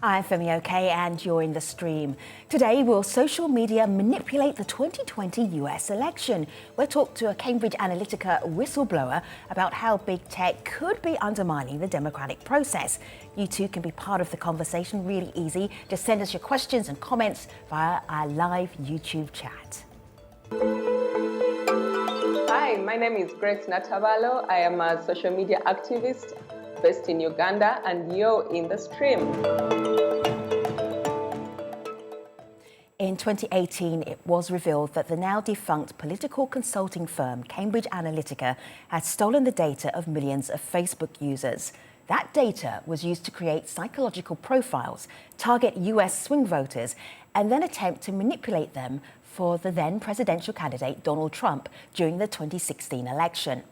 I'm Femi OK and you're in the stream. Today, will social media manipulate the 2020 US election? We'll talk to a Cambridge Analytica whistleblower about how big tech could be undermining the democratic process. You too can be part of the conversation, really easy. Just send us your questions and comments via our live YouTube chat. Hi, my name is Grace Natabalo. I am a social media activist based in Uganda, and you're in the stream. In 2018, it was revealed that the now defunct political consulting firm Cambridge Analytica had stolen the data of millions of Facebook users. That data was used to create psychological profiles, target US swing voters, and then attempt to manipulate them for the then presidential candidate Donald Trump during the 2016 election.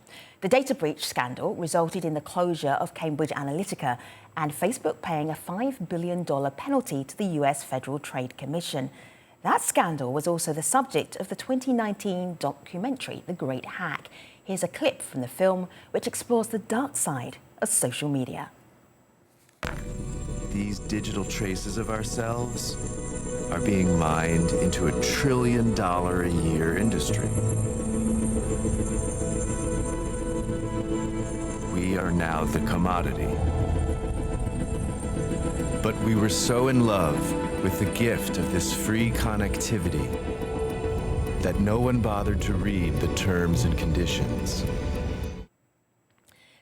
The data breach scandal resulted in the closure of Cambridge Analytica and Facebook paying a $5 billion penalty to the US Federal Trade Commission. That scandal was also the subject of the 2019 documentary, The Great Hack. Here's a clip from the film which explores the dark side of social media. These digital traces of ourselves are being mined into $1 trillion a year industry. We are now the commodity. But we were so in love with the gift of this free connectivity that no one bothered to read the terms and conditions.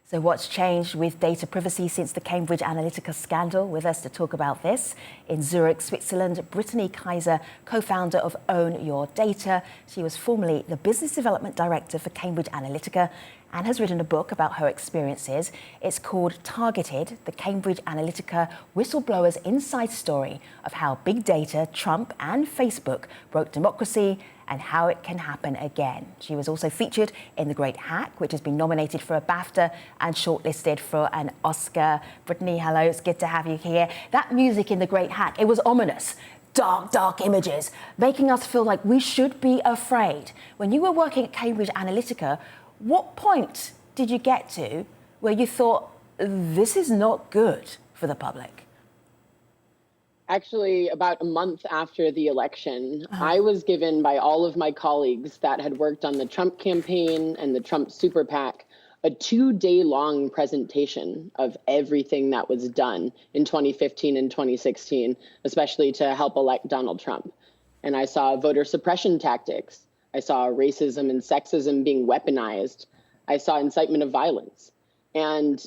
So what's changed with data privacy since the Cambridge Analytica scandal? With us to talk about this, in Zurich, Switzerland, Brittany Kaiser, co-founder of Own Your Data. She was formerly the business development director for Cambridge Analytica and has written a book about her experiences. It's called Targeted, the Cambridge Analytica Whistleblower's Inside Story of how big data, Trump and Facebook broke democracy and how it can happen again. She was also featured in The Great Hack, which has been nominated for a BAFTA and shortlisted for an Oscar. Brittany, hello, it's good to have you here. That music in The Great Hack, it was ominous. Dark, dark images, making us feel like we should be afraid. When you were working at Cambridge Analytica, what point did you get to where you thought, this is not good for the public? Actually, about a month after the election, I was given by all of my colleagues that had worked on the Trump campaign and the Trump super PAC a 2-day-long presentation of everything that was done in 2015 and 2016, especially to help elect Donald Trump. And I saw voter suppression tactics. I saw racism and sexism being weaponized. I saw incitement of violence. And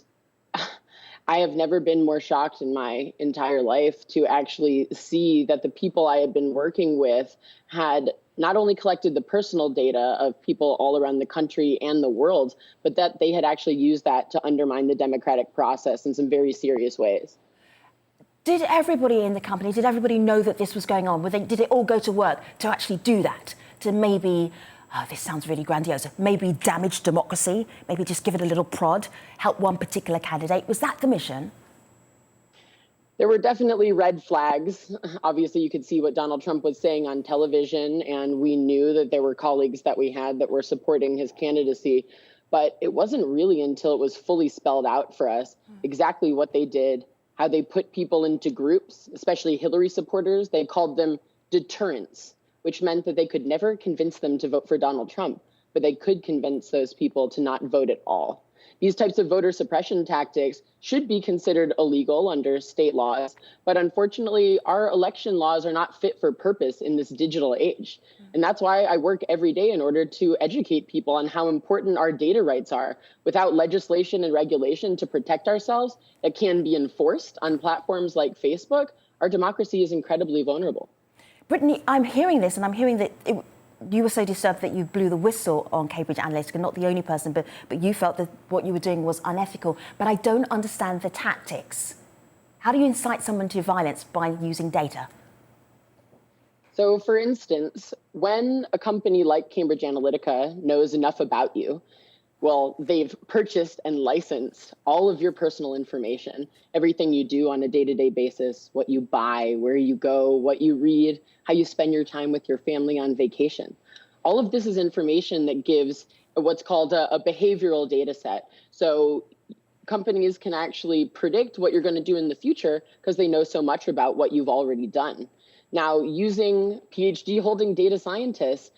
I have never been more shocked in my entire life to actually see that the people I had been working with had not only collected the personal data of people all around the country and the world, but that they had actually used that to undermine the democratic process in some very serious ways. Did everybody in the company, did everybody know that this was going on? Did it all go to work to actually do that? To maybe, this sounds really grandiose, maybe damage democracy, maybe just give it a little prod, help one particular candidate? Was that the mission? There were definitely red flags. Obviously, you could see what Donald Trump was saying on television, and we knew that there were colleagues that we had that were supporting his candidacy. But it wasn't really until it was fully spelled out for us exactly what they did, how they put people into groups, especially Hillary supporters. They called them deterrents, which meant that they could never convince them to vote for Donald Trump, but they could convince those people to not vote at all. These types of voter suppression tactics should be considered illegal under state laws, but unfortunately, our election laws are not fit for purpose in this digital age. And that's why I work every day in order to educate people on how important our data rights are. Without legislation and regulation to protect ourselves that can be enforced on platforms like Facebook, our democracy is incredibly vulnerable. Brittany, I'm hearing this, and I'm hearing that you were so disturbed that you blew the whistle on Cambridge Analytica, not the only person, but you felt that what you were doing was unethical. But I don't understand the tactics. How do you incite someone to violence by using data? So, for instance, when a company like Cambridge Analytica knows enough about you, well, they've purchased and licensed all of your personal information, everything you do on a day-to-day basis, what you buy, where you go, what you read, how you spend your time with your family on vacation. All of this is information that gives what's called a behavioral data set. So companies can actually predict what you're going to do in the future because they know so much about what you've already done. Now, using PhD holding data scientists,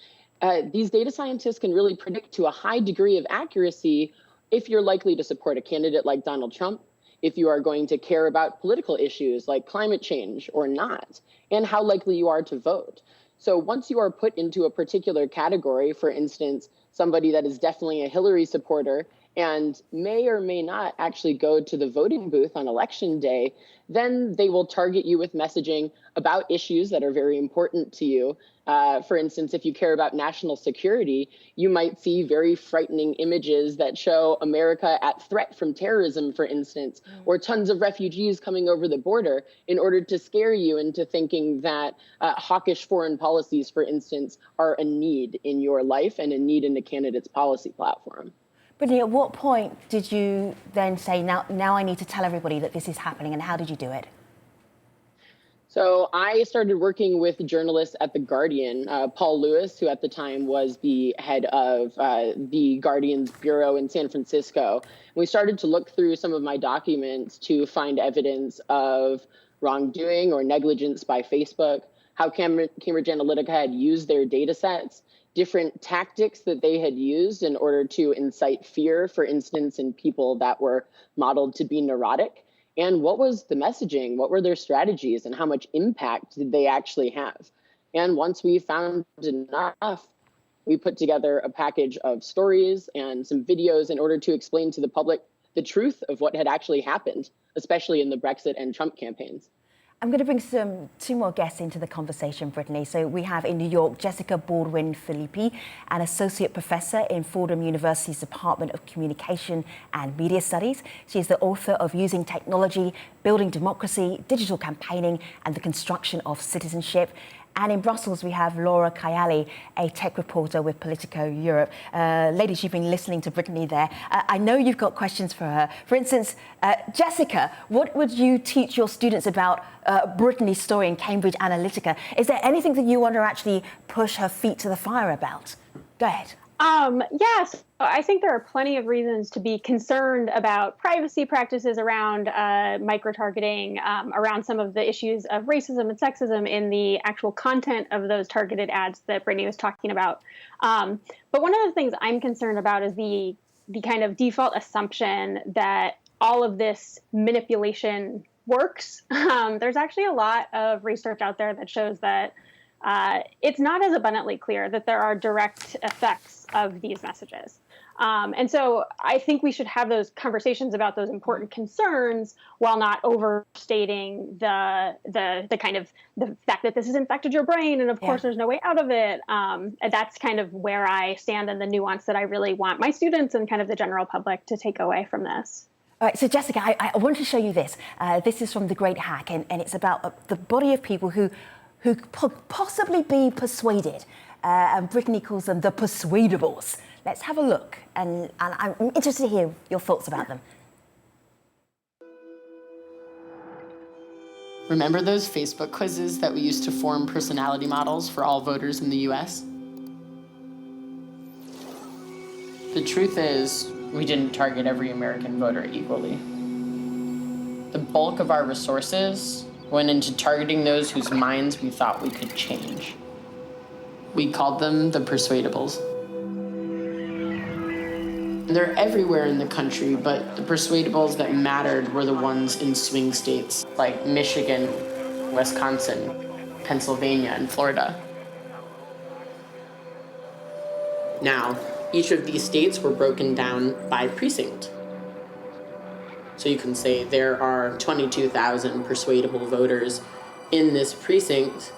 these data scientists can really predict to a high degree of accuracy if you're likely to support a candidate like Donald Trump, if you are going to care about political issues like climate change or not, and how likely you are to vote. So once you are put into a particular category, for instance, somebody that is definitely a Hillary supporter and may or may not actually go to the voting booth on election day, then they will target you with messaging about issues that are very important to you. For instance, if you care about national security, you might see very frightening images that show America at threat from terrorism, for instance, or tons of refugees coming over the border in order to scare you into thinking that hawkish foreign policies, for instance, are a need in your life and a need in a candidate's policy platform. Brittany, at what point did you then say, now I need to tell everybody that this is happening, and how did you do it? So I started working with journalists at The Guardian, Paul Lewis, who at the time was the head of The Guardian's bureau in San Francisco. We started to look through some of my documents to find evidence of wrongdoing or negligence by Facebook, how Cambridge Analytica had used their data sets, different tactics that they had used in order to incite fear, for instance, in people that were modeled to be neurotic. And what was the messaging? What were their strategies? And how much impact did they actually have? And once we found enough, we put together a package of stories and some videos in order to explain to the public the truth of what had actually happened, especially in the Brexit and Trump campaigns. I'm going to bring two more guests into the conversation, Brittany. So we have in New York, Jessica Baldwin Philippi, an associate professor in Fordham University's Department of Communication and Media Studies. She is the author of Using Technology, Building Democracy, Digital Campaigning, and the Construction of Citizenship. And in Brussels, we have Laura Kayali, a tech reporter with Politico Europe. Ladies, you've been listening to Brittany there. I know you've got questions for her. For instance, Jessica, what would you teach your students about Brittany's story in Cambridge Analytica? Is there anything that you want to actually push her feet to the fire about? Go ahead. Yes, I think there are plenty of reasons to be concerned about privacy practices around micro-targeting, around some of the issues of racism and sexism in the actual content of those targeted ads that Brittany was talking about. But one of the things I'm concerned about is the kind of default assumption that all of this manipulation works. There's actually a lot of research out there that shows that it's not as abundantly clear that there are direct effects of these messages. And so I think we should have those conversations about those important concerns while not overstating the kind of the fact that this has infected your brain. And of course, there's no way out of it. And that's kind of where I stand and the nuance that I really want my students and kind of the general public to take away from this. All right, so Jessica, I want to show you this. This is from The Great Hack, and it's about the body of people who could possibly be persuaded. And Brittany calls them the Persuadables. Let's have a look, and I'm interested to hear your thoughts about them. Remember those Facebook quizzes that we used to form personality models for all voters in the US? The truth is, we didn't target every American voter equally. The bulk of our resources went into targeting those whose minds we thought we could change. We called them the Persuadables. They're everywhere in the country, but the Persuadables that mattered were the ones in swing states like Michigan, Wisconsin, Pennsylvania, and Florida. Now, each of these states were broken down by precinct. So you can say there are 22,000 persuadable voters in this precinct.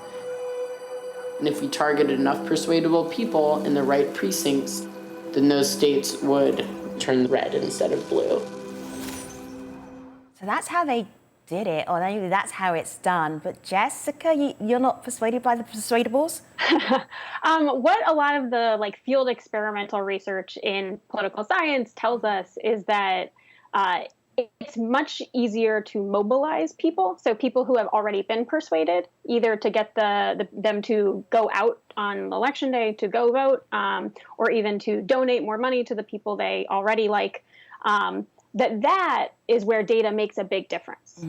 And if we targeted enough persuadable people in the right precincts, then those states would turn red instead of blue. So that's how they did it, or maybe that's how it's done. But Jessica, you're not persuaded by the Persuadables? What a lot of the field experimental research in political science tells us is that it's much easier to mobilize people. So people who have already been persuaded, either to get them to go out on election day to go vote, or even to donate more money to the people they already like. that is where data makes a big difference.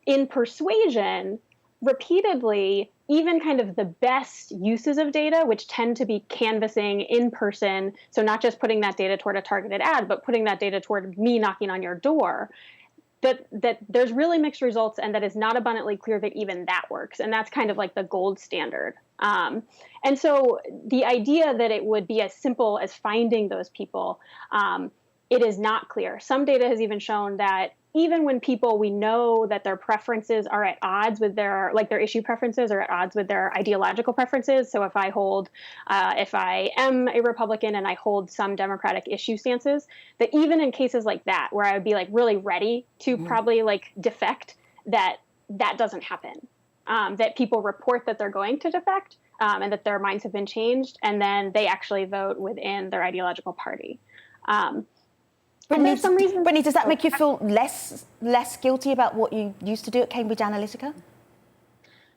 In persuasion, repeatedly, even kind of the best uses of data, which tend to be canvassing in person, so not just putting that data toward a targeted ad, but putting that data toward me knocking on your door, that there's really mixed results, and that it's not abundantly clear that even that works. And that's kind of like the gold standard. And so the idea that it would be as simple as finding those people, it is not clear. Some data has even shown that even when people, we know that their preferences are at odds with their issue preferences are at odds with their ideological preferences. So if I am a Republican and I hold some Democratic issue stances, that even in cases like that, where I would be like really ready to probably like defect, that doesn't happen. That people report that they're going to defect, and that their minds have been changed, and then they actually vote within their ideological party. Brittany, does that make you feel less guilty about what you used to do at Cambridge Analytica?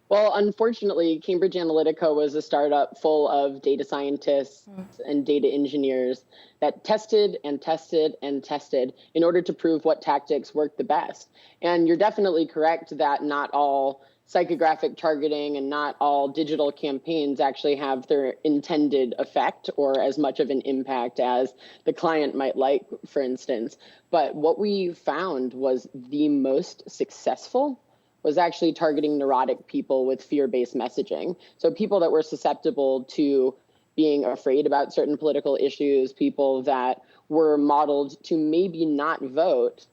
Well, unfortunately, Cambridge Analytica was a startup full of data scientists and data engineers that tested and tested and tested in order to prove what tactics worked the best. And you're definitely correct that not all psychographic targeting and not all digital campaigns actually have their intended effect or as much of an impact as the client might like, for instance. But what we found was the most successful was actually targeting neurotic people with fear-based messaging. So people that were susceptible to being afraid about certain political issues, people that were modeled to maybe not vote.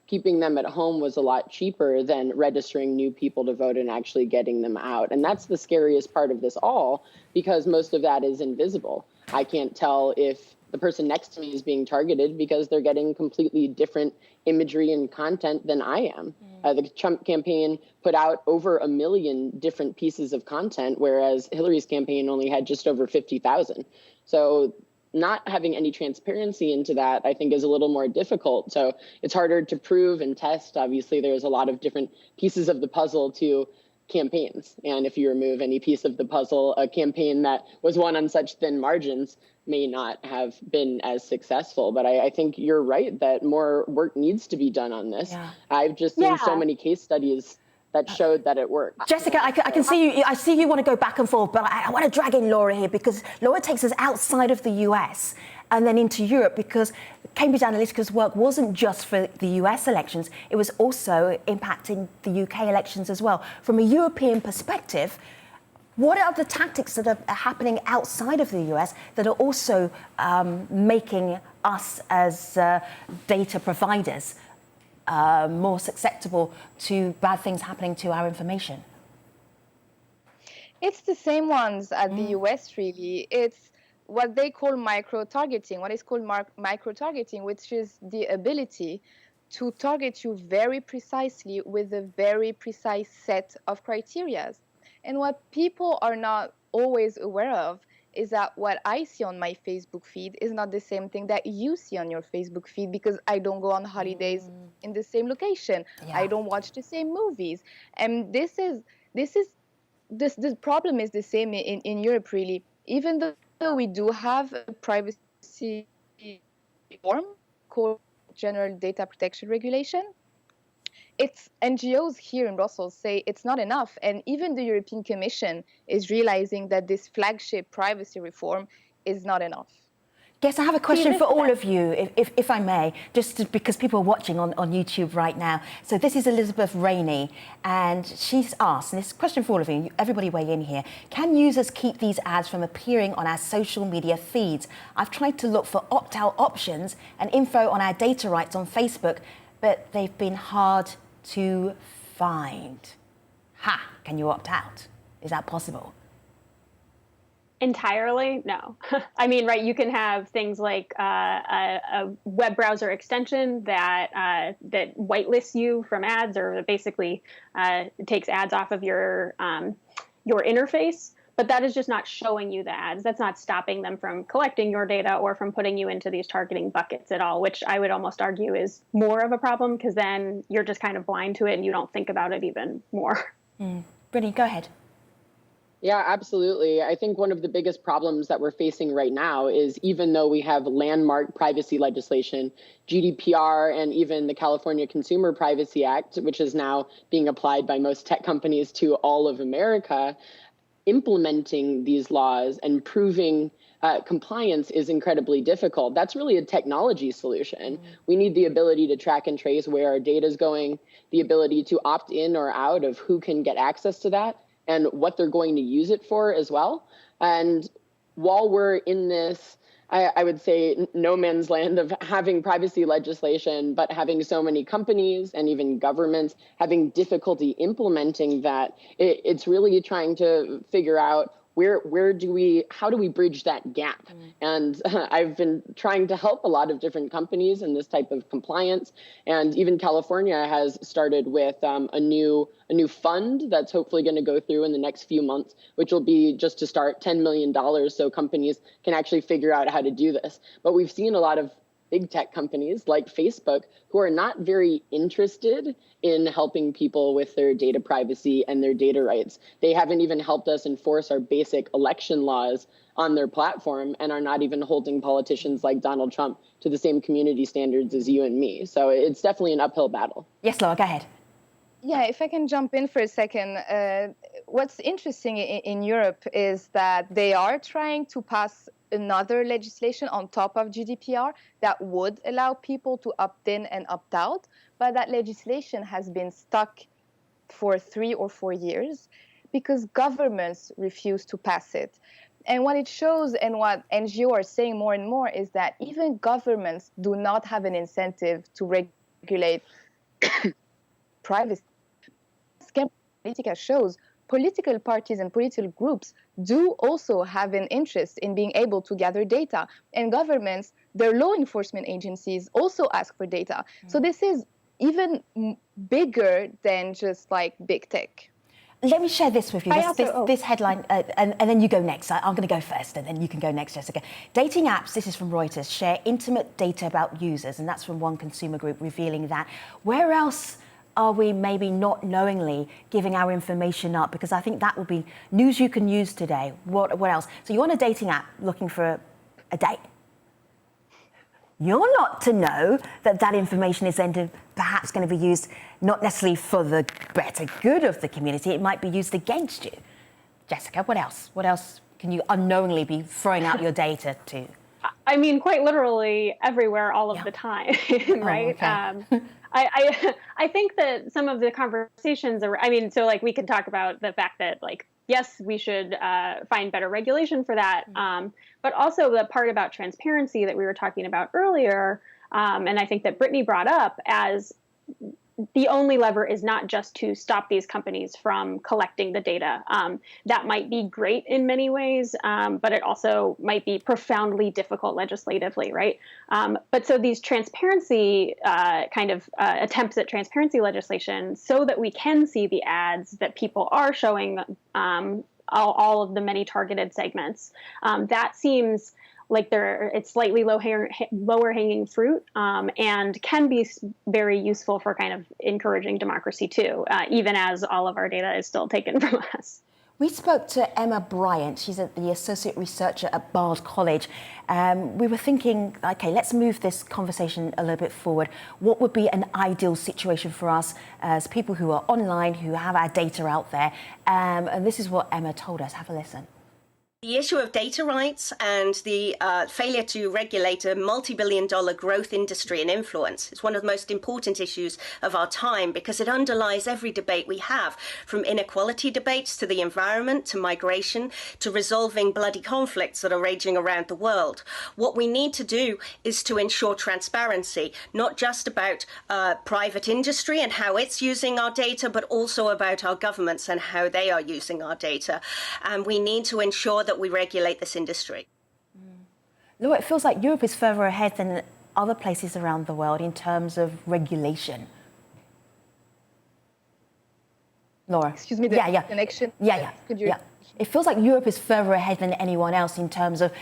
Keeping them at home was a lot cheaper than registering new people to vote and actually getting them out. And that's the scariest part of this all, because most of that is invisible. I can't tell if the person next to me is being targeted because they're getting completely different imagery and content than I am. The Trump campaign put out over 1 million different pieces of content, whereas Hillary's campaign only had just over 50,000. So not having any transparency into that, I think, is a little more difficult. So it's harder to prove and test. Obviously, there's a lot of different pieces of the puzzle to campaigns. And if you remove any piece of the puzzle, a campaign that was won on such thin margins may not have been as successful. But I think you're right that more work needs to be done on this. Yeah. I've just seen so many case studies that showed that it worked. Jessica, I can see you. I see you want to go back and forth, but I want to drag in Laura here because Laura takes us outside of the US and then into Europe, because Cambridge Analytica's work wasn't just for the US elections, it was also impacting the UK elections as well. From a European perspective, what are the tactics that are happening outside of the US that are also making us as data providers more susceptible to bad things happening to our information? It's the same ones at the US, really. It's what they call micro-targeting, what is called micro-targeting, which is the ability to target you very precisely with a very precise set of criteria. And what people are not always aware of is that what I see on my Facebook feed is not the same thing that you see on your Facebook feed, because I don't go on holidays in the same location. Yeah. I don't watch the same movies. And this problem is the same in Europe, really. Even though we do have a privacy reform called General Data Protection Regulation, it's NGOs here in Brussels say it's not enough. And even the European Commission is realizing that this flagship privacy reform is not enough. Yes, I have a question for all of you, if I may, because people are watching on YouTube right now. So this is Elizabeth Rainey, and she's asked, and this question for all of you, everybody weigh in here, can users keep these ads from appearing on our social media feeds? I've tried to look for opt-out options and info on our data rights on Facebook, but they've been hard to find. Can you opt out? Is that possible? Entirely, no. I mean, right, you can have things like a web browser extension that whitelists you from ads, or basically takes ads off of your interface. But that is just not showing you the ads. That's not stopping them from collecting your data or from putting you into these targeting buckets at all, which I would almost argue is more of a problem, because then you're just kind of blind to it and you don't think about it even more. Brittany, go ahead. Yeah, absolutely. I think one of the biggest problems that we're facing right now is even though we have landmark privacy legislation, GDPR, and even the California Consumer Privacy Act, which is now being applied by most tech companies to all of America, implementing these laws and proving compliance is incredibly difficult. That's really a technology solution. We need the ability to track and trace where our data is going, the ability to opt in or out of who can get access to that, and what they're going to use it for as well. And while we're in this, I would say, no man's land of having privacy legislation, but having so many companies and even governments having difficulty implementing that, it's really trying to figure out how do we bridge that gap? And I've been trying to help a lot of different companies in this type of compliance. And even California has started with a new fund that's hopefully going to go through in the next few months, which will be just to start $10 million so companies can actually figure out how to do this. But we've seen a lot of big tech companies like Facebook who are not very interested in helping people with their data privacy and their data rights. They haven't even helped us enforce our basic election laws on their platform and are not even holding politicians like Donald Trump to the same community standards as you and me. So it's definitely an uphill battle. Yes, Laura, go ahead. Yeah, if I can jump in for a second, what's interesting in Europe is that they are trying to pass another legislation on top of GDPR that would allow people to opt in and opt out, but that legislation has been stuck for 3 or 4 years because governments refuse to pass it. And what it shows, and what NGOs are saying more and more, is that even governments do not have an incentive to regulate privacy. Cambridge Analytica shows political parties and political groups do also have an interest in being able to gather data. And governments, their law enforcement agencies also ask for data. So this is even bigger than just like big tech. Let me share this with you, this headline, and then you go next. I'm going to go first, and then you can go next, Jessica. Dating apps, this is from Reuters, share intimate data about users, and that's from one consumer group revealing that. Where else are we maybe not knowingly giving our information up? Because I think that will be news you can use today. What else? So you're on a dating app looking for a date. You're not to know that that information is then perhaps going to be used not necessarily for the better good of the community. It might be used against you. Jessica, what else? What else can you unknowingly be throwing out your data to? I mean, quite literally everywhere, all of the time, right? Okay. I think that some of the conversations are, I mean, so like we can talk about the fact that like, yes, we should find better regulation for that. But also the part about transparency that we were talking about earlier. And I think that Brittany brought up as the only lever is not just to stop these companies from collecting the data. That might be great in many ways, but it also might be profoundly difficult legislatively, right? But so these transparency attempts at transparency legislation so that we can see the ads that people are showing all of the many targeted segments, that seems like it's slightly lower hanging fruit, and can be very useful for kind of encouraging democracy too, even as all of our data is still taken from us. We spoke to Emma Bryant. She's the associate researcher at Bard College. We were thinking, okay, let's move this conversation a little bit forward. What would be an ideal situation for us as people who are online, who have our data out there? And this is what Emma told us. Have a listen. The issue of data rights and the failure to regulate a multi-billion-dollar growth industry and influence is one of the most important issues of our time because it underlies every debate we have, from inequality debates to the environment, to migration, to resolving bloody conflicts that are raging around the world. What we need to do is to ensure transparency, not just about private industry and how it's using our data, but also about our governments and how they are using our data. And we need to ensure that we regulate this industry. Laura, it feels like Europe is further ahead than other places around the world in terms of regulation. Laura? Excuse me, connection? Yeah. It feels like Europe is further ahead than anyone else in terms of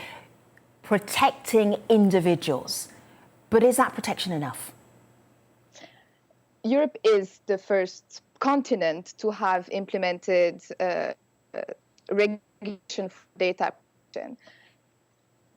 protecting individuals. But is that protection enough? Europe is the first continent to have implemented regulation for data protection.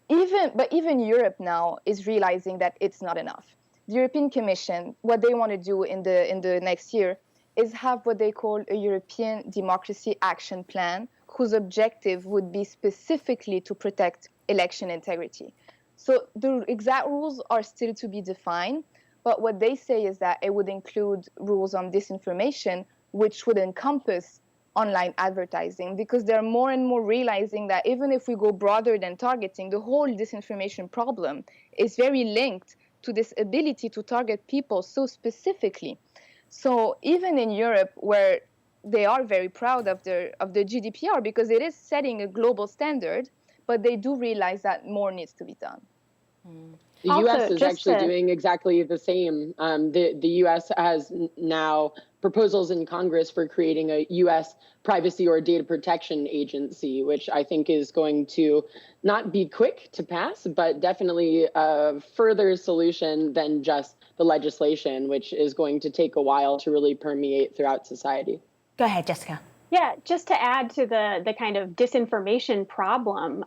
Even Europe now is realizing that it's not enough. The European Commission, what they want to do in the next year is have what they call a European Democracy Action Plan, whose objective would be specifically to protect election integrity. So the exact rules are still to be defined, but what they say is that it would include rules on disinformation, which would encompass online advertising, because they're more and more realizing that even if we go broader than targeting, the whole disinformation problem is very linked to this ability to target people so specifically. So even in Europe, where they are very proud of the GDPR because it is setting a global standard, but they do realize that more needs to be done. The US is actually doing exactly the same. The US has now proposals in Congress for creating a US privacy or data protection agency, which I think is going to not be quick to pass, but definitely a further solution than just the legislation, which is going to take a while to really permeate throughout society. Go ahead, Jessica. Yeah, just to add to the kind of disinformation problem,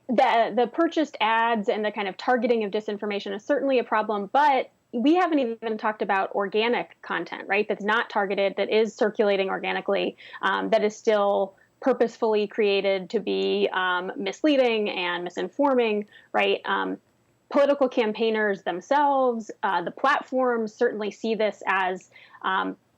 the purchased ads and the kind of targeting of disinformation is certainly a problem, but we haven't even talked about organic content, right? That's not targeted, that is circulating organically, that is still purposefully created to be misleading and misinforming, right? Political campaigners themselves, the platforms certainly see this as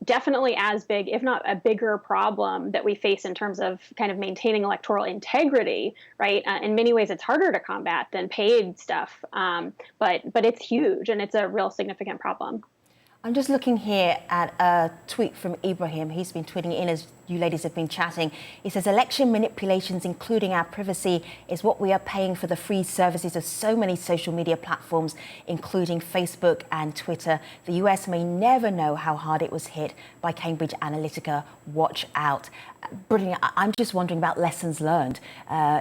definitely as big, if not a bigger problem that we face in terms of kind of maintaining electoral integrity, right? In many ways, it's harder to combat than paid stuff, but it's huge and it's a real significant problem. I'm just looking here at a tweet from Ibrahim. He's been tweeting in as you ladies have been chatting. He says, election manipulations, including our privacy, is what we are paying for the free services of so many social media platforms, including Facebook and Twitter. The US may never know how hard it was hit by Cambridge Analytica. Watch out. Brittany, I'm just wondering about lessons learned.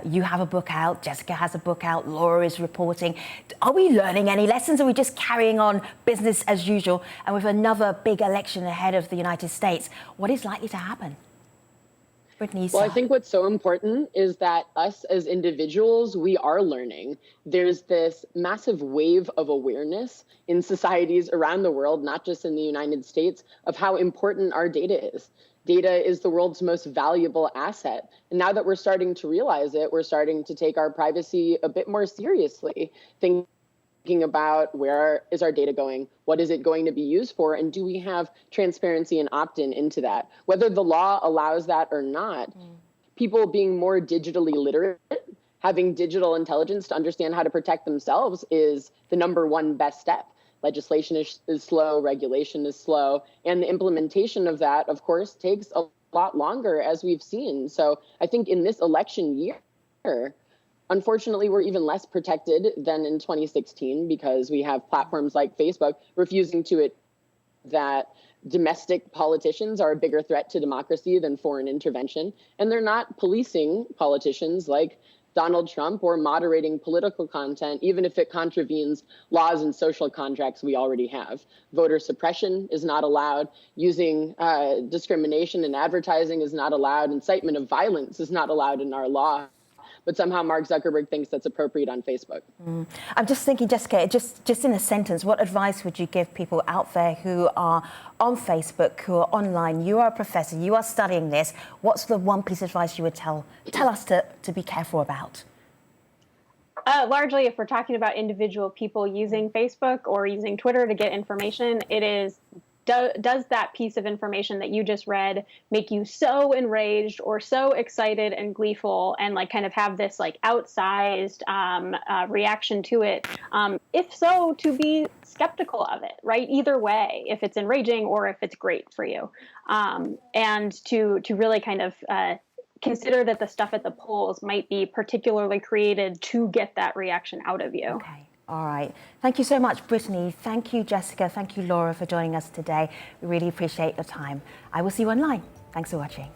You have a book out, Jessica has a book out, Laura is reporting. Are we learning any lessons? Or are we just carrying on business as usual? And with another big election ahead of the United States, what is likely to happen? Brittany, well, I think what's so important is that us as individuals, we are learning. There's this massive wave of awareness in societies around the world, not just in the United States, of how important our data is. Data is the world's most valuable asset. And now that we're starting to realize it, we're starting to take our privacy a bit more seriously, thinking about where is our data going, what is it going to be used for, and do we have transparency and opt-in into that? Whether the law allows that or not, people being more digitally literate, having digital intelligence to understand how to protect themselves is the #1 best step. Legislation is slow, regulation is slow, and the implementation of that, of course, takes a lot longer, as we've seen. So I think in this election year, unfortunately, we're even less protected than in 2016 because we have platforms like Facebook refusing to admit that domestic politicians are a bigger threat to democracy than foreign intervention. And they're not policing politicians like Donald Trump or moderating political content, even if it contravenes laws and social contracts we already have. Voter suppression is not allowed. Using discrimination in advertising is not allowed. Incitement of violence is not allowed in our law. But somehow Mark Zuckerberg thinks that's appropriate on Facebook. I'm just thinking, Jessica, just in a sentence, what advice would you give people out there who are on Facebook, who are online? You are a professor, you are studying this. What's the one piece of advice you would tell us to be careful about? Largely, if we're talking about individual people using Facebook or using Twitter to get information, it is, does that piece of information that you just read make you so enraged or so excited and gleeful and like kind of have this like outsized reaction to it? If so, to be skeptical of it, right? Either way, if it's enraging or if it's great for you. And to really kind of consider that the stuff at the polls might be particularly created to get that reaction out of you. Okay. All right. Thank you so much, Brittany. Thank you, Jessica. Thank you, Laura, for joining us today. We really appreciate your time. I will see you online. Thanks for watching.